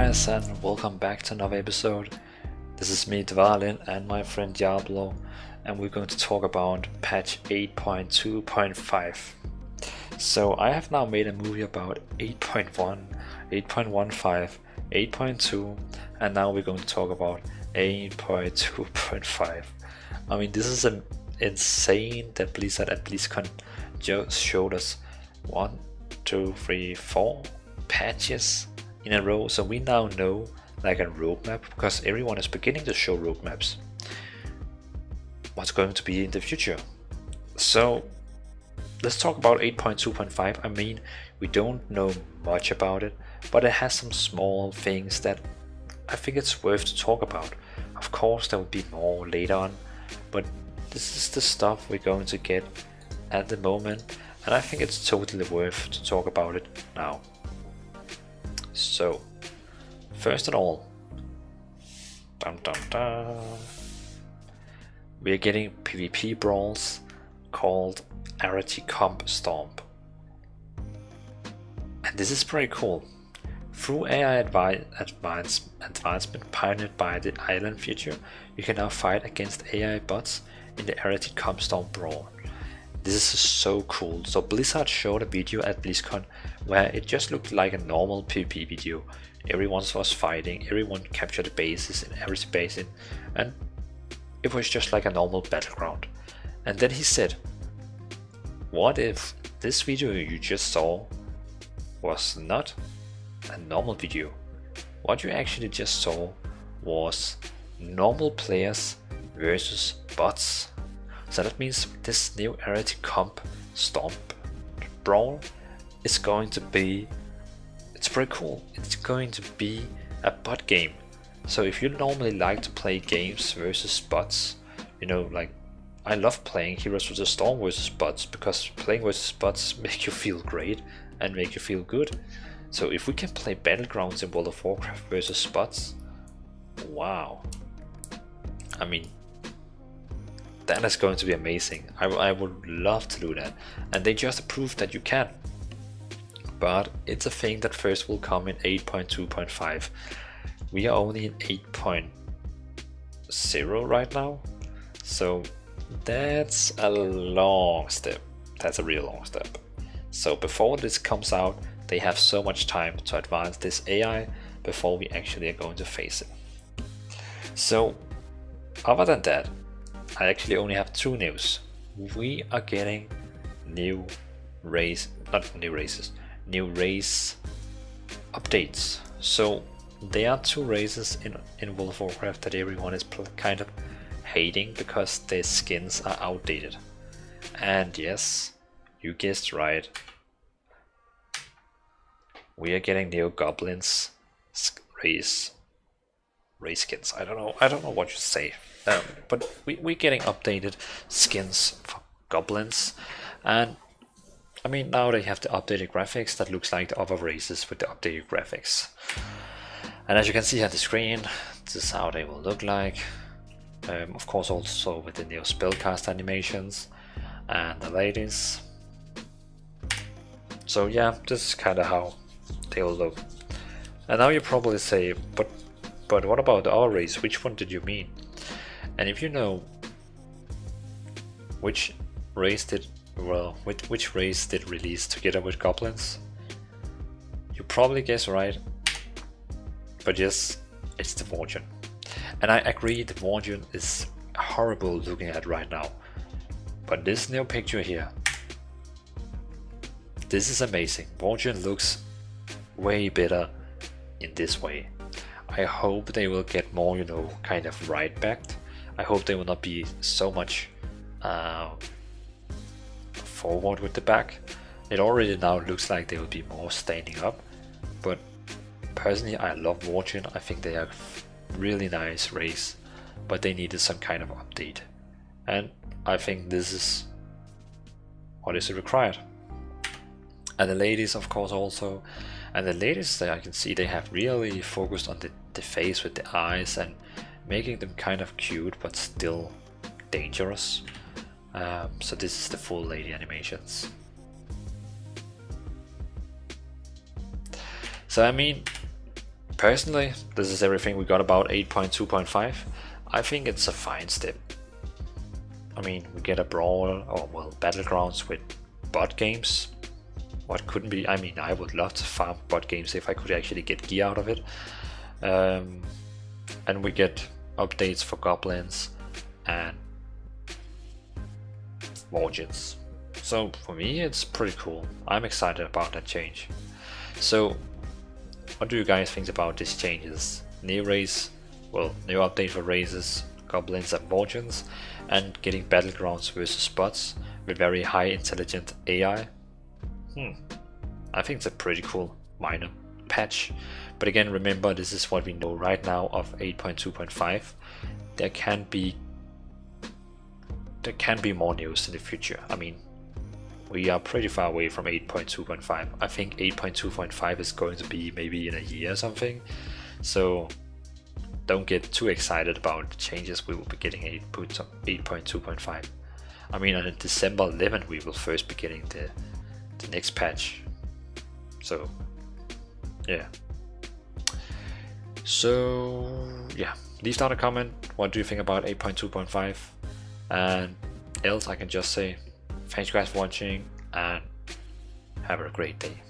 guys, and welcome back to another episode. This is me, Dvalin, and my friend Diablo, and we're going to talk about patch 8.2.5. So I have now made a movie about 8.1, 8.15, 8.2, and now we're going to talk about 8.2.5. I mean, this is insane that Blizzard at BlizzCon just showed us 1, 2, 3, 4 patches in a row, so we now know like a roadmap, because everyone is beginning to show roadmaps what's going to be in the future. So let's talk about 8.2.5. I mean, we don't know much about it, but it has some small things that I think it's worth to talk about. Of course there will be more later on, but this is the stuff we're going to get at the moment, and I think it's totally worth to talk about it now. So, first of all, we are getting PvP brawls called Azeroth Comp Stomp. And this is pretty cool. Through AI advancement pioneered by the Island feature, you can now fight against AI bots in the Azeroth Comp Stomp brawl. This is so cool. So Blizzard showed a video at BlizzCon where it just looked like a normal PvP video. Everyone was fighting, everyone captured the bases in every basin, and it was just like a normal battleground. And then he said, what if this video you just saw was not a normal video? What you actually just saw was normal players versus bots. So that means this new Azeroth Comp Stomp brawl is going to be, it's pretty cool. It's going to be a bot game. So if you normally like to play games versus bots, you know, like I love playing Heroes of the Storm versus bots, because playing versus bots make you feel great and make you feel good. So if we can play Battlegrounds in World of Warcraft versus bots, wow. I mean, that is going to be amazing. I would love to do that, and they just proved that you can. But it's a thing that first will come in 8.2.5. We are only in 8.0 right now, so that's a long step. That's a real long step. So before this comes out, they have so much time to advance this AI before we actually are going to face it. So other than that, I actually only have two news. We are getting new race updates. So there are two races in World of Warcraft that everyone is kind of hating because their skins are outdated. And yes, you guessed right. We are getting new goblins race skins. I don't know what you say. But we're getting updated skins for goblins, and I mean, now they have the updated graphics that looks like the other races with the updated graphics. And as you can see on the screen, this is how they will look like. Of course, also with the new spellcast animations and the ladies. So yeah, this is kind of how they will look. And now you probably say, but what about our race? Which one did you mean? And if you know which race did release together with goblins, you probably guess right. But yes, it's the Worgen. And I agree, the Worgen is horrible looking at right now. But this new picture here, this is amazing. Worgen looks way better in this way. I hope they will get more, you know, kind of right backed. I hope they will not be so much forward with the back. It already now looks like they will be more standing up, but personally I love Worgen. I think they are really nice race, but they needed some kind of update, and I think this is what is required. And the ladies, of course, also. And the ladies, I can see they have really focused on the face with the eyes and making them kind of cute but still dangerous. So this is the full lady animations. So I mean, personally, this is everything we got about 8.2.5. I think it's a fine step. I mean, we get a brawl, or well, battlegrounds with bot games. What couldn't be? I mean, I would love to farm bot games if I could actually get gear out of it. And we get updates for goblins and Worgens. So for me, it's pretty cool. I'm excited about that change. So what do you guys think about these changes? New race, well, new update for races, goblins and Worgens, and getting battlegrounds versus bots with very high intelligent AI. I think it's a pretty cool minor patch. But again, remember, this is what we know right now of 8.2.5. There can be more news in the future. I mean, we are pretty far away from 8.2.5. I think 8.2.5 is going to be maybe in a year or something. So don't get too excited about the changes. We will be getting 8.2.5. I mean, on December 11th, we will first be getting the next patch. So yeah. So yeah, leave down a comment. What do you think about 8.2.5? And else I can just say thanks you guys for watching and have a great day.